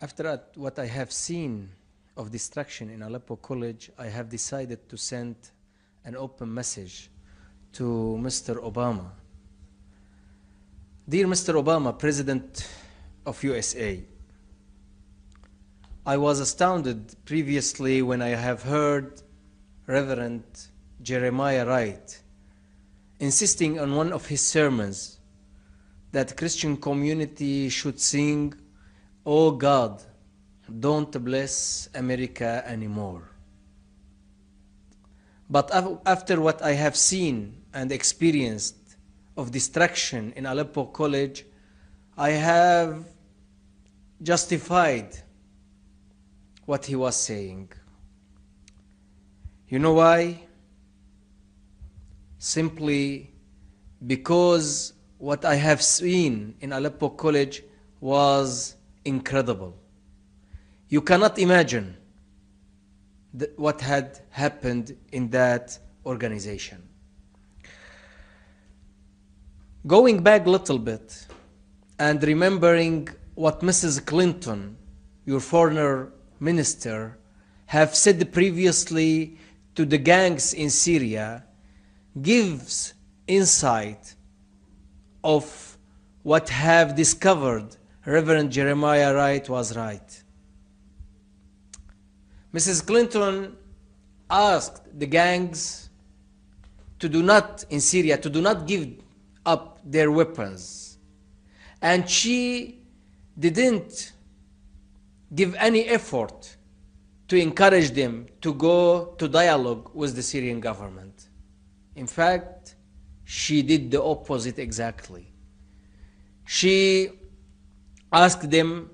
After what I have seen of destruction in Aleppo College, I have decided to send an open message to Mr. Obama. Dear Mr. Obama, President of USA, I was astounded previously when I have heard Reverend Jeremiah Wright insisting on one of his sermons that Christian community should sing, "Oh God, don't bless America anymore." But after what I have seen and experienced of destruction in Aleppo College, I have justified what he was saying. You know why? Simply because what I have seen in Aleppo College was incredible. You cannot imagine what had happened in that organization. Going back a little bit and remembering what Mrs. Clinton, your foreign minister, have said previously to the gangs in Syria, gives insight of what have discovered Reverend Jeremiah Wright was right. Mrs. Clinton asked the gangs to do not, in Syria, to do not give up their weapons. And she didn't give any effort to encourage them to go to dialogue with the Syrian government. In fact, she did the opposite exactly. She asked them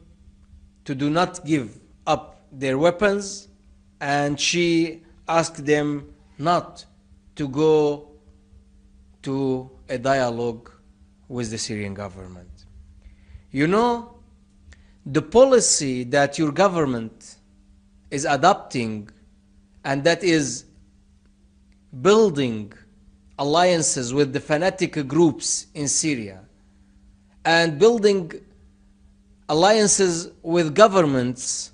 to do not give up their weapons, and she asked them not to go to a dialogue with the Syrian government. You know, the policy that your government is adopting, and that is building alliances with the fanatic groups in Syria and building alliances with governments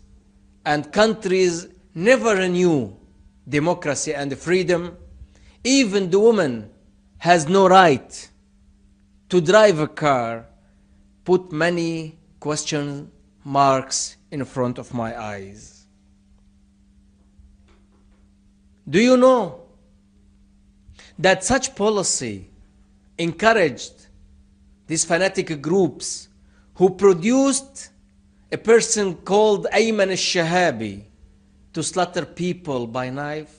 and countries never knew democracy and freedom. Even the woman has no right to drive a car, put many question marks in front of my eyes. Do you know that such policy encouraged these fanatic groups who produced a person called Ayman al-Shahabi to slaughter people by knife?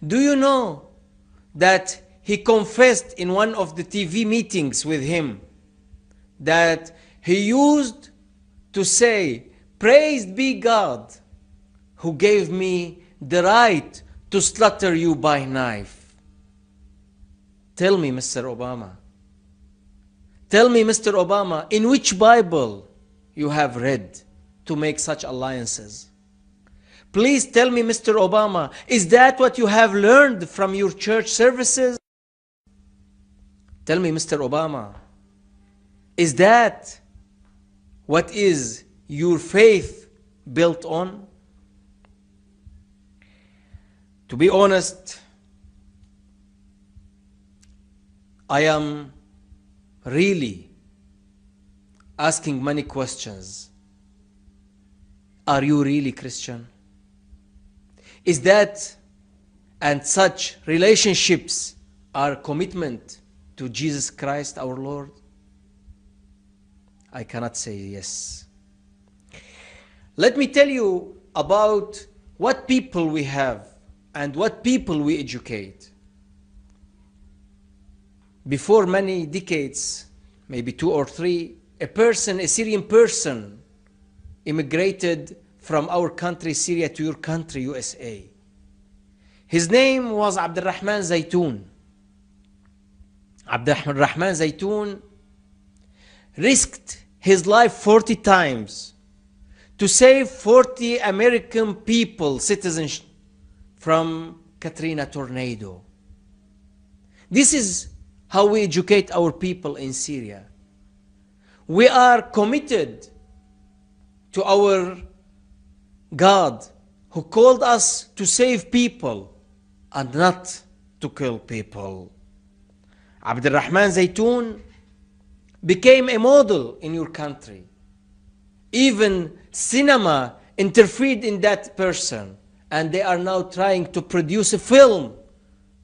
Do you know that he confessed in one of the TV meetings with him that he used to say, "Praised be God who gave me the right to slaughter you by knife"? Tell me, Mr. Obama. Tell me, Mr. Obama, in which Bible you have read to make such alliances? Please tell me, Mr. Obama, is that what you have learned from your church services? Tell me, Mr. Obama, is that what is your faith built on? To be honest, I am really asking many questions. Are you really Christian? Is that and such relationships are commitment to Jesus Christ our Lord? I cannot say yes. Let me tell you about what people we have and what people we educate. Before many decades, maybe 2 or 3, a Syrian person, immigrated from our country, Syria, to your country, USA. His name was Abdurrahman Zaytoun. Abdurrahman Zaytoun risked his life 40 times to save 40 American people, citizens, from Katrina tornado. This is how we educate our people in Syria. We are committed to our God who called us to save people and not to kill people. Abdurrahman Zaytoun became a model in your country. Even cinema interfered in that person, and they are now trying to produce a film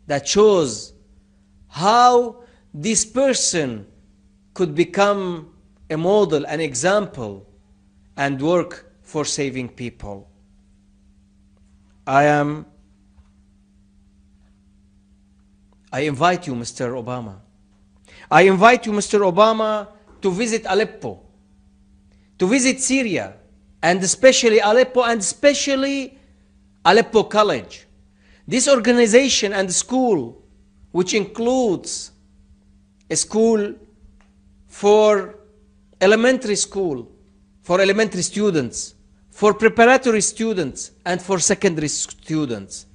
that shows how this person could become a model, an example, and work for saving people. I invite you, Mr. Obama. I invite you, Mr. Obama, to visit Aleppo, to visit Syria, and especially Aleppo, and especially Aleppo College. This organization and school, which includes a school for elementary school, for elementary students, for preparatory students, and for secondary students.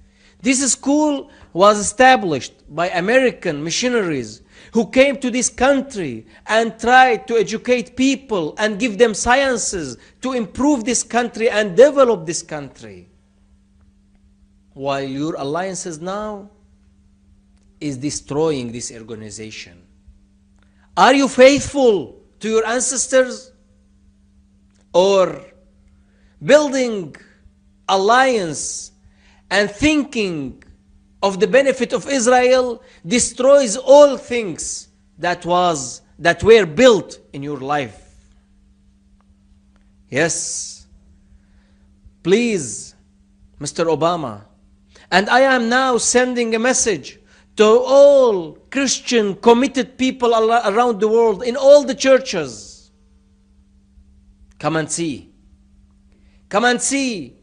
This school was established by American missionaries who came to this country and tried to educate people and give them sciences to improve this country and develop this country. While your alliances now is destroying this organization. Are you faithful to your ancestors? Or building alliance and thinking of the benefit of Israel destroys all things that were built in your life? Yes. Please, Mr. Obama, and I am now sending a message to all Christian committed people around the world in all the churches. Come and see. Come and see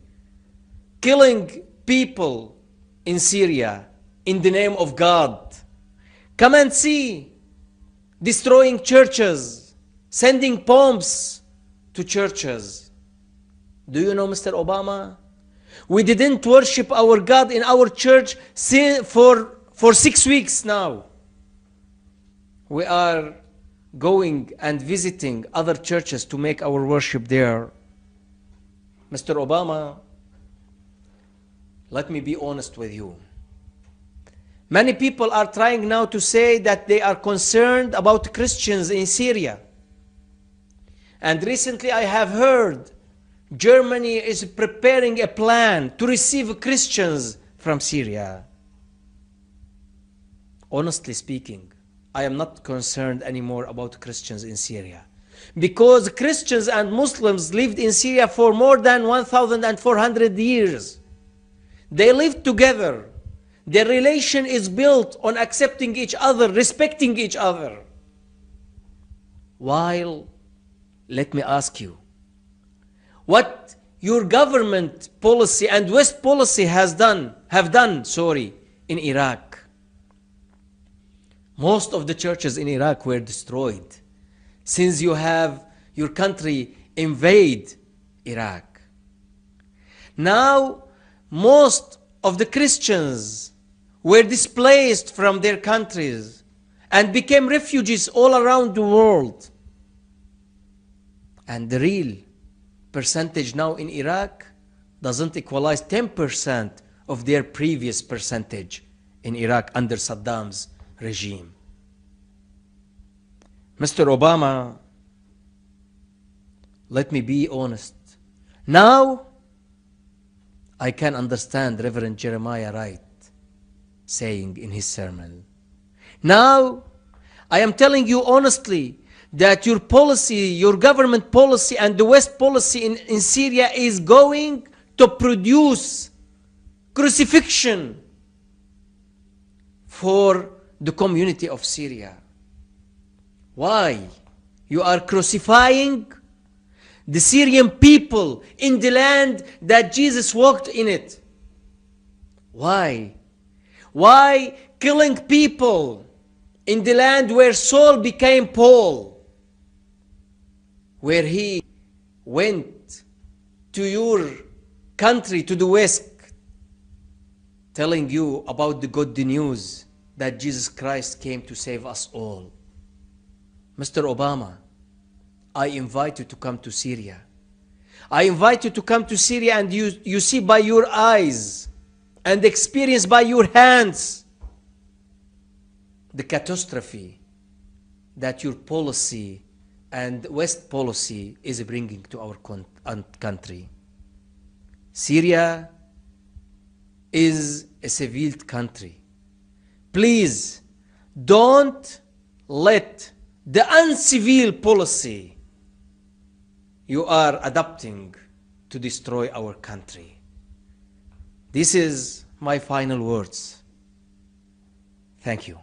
killing people in Syria in the name of God. Come and see destroying churches, sending bombs to churches. Do you know, Mr. Obama? We didn't worship our God in our church for 6 weeks now. We are going and visiting other churches to make our worship there. Mr. Obama, let me be honest with you. Many people are trying now to say that they are concerned about Christians in Syria. And recently I have heard Germany is preparing a plan to receive Christians from Syria. Honestly speaking, I am not concerned anymore about Christians in Syria, because Christians and Muslims lived in Syria for more than 1,400 years. They lived together. Their relation is built on accepting each other, respecting each other. While, let me ask you, what your government policy and West policy have done in Iraq. Most of the churches in Iraq were destroyed since you have your country invade Iraq. Now, most of the Christians were displaced from their countries and became refugees all around the world. And the real percentage now in Iraq doesn't equalize 10% of their previous percentage in Iraq under Saddam's regime. Mr. Obama, let me be honest. Now, I can understand Reverend Jeremiah Wright saying in his sermon. Now, I am telling you honestly that your policy, your government policy and the West policy in Syria is going to produce crucifixion for the community of Syria. Why? You are crucifying the Syrian people in the land that Jesus walked in it. Why? Why killing people in the land where Saul became Paul, where he went to your country, to the West, telling you about the good news that Jesus Christ came to save us all? Mr. Obama, I invite you to come to Syria. I invite you to come to Syria and you see by your eyes and experience by your hands the catastrophe that your policy and West policy is bringing to our country. Syria is a civil country. Please don't let the uncivil policy you are adopting to destroy our country. This is my final words. Thank you.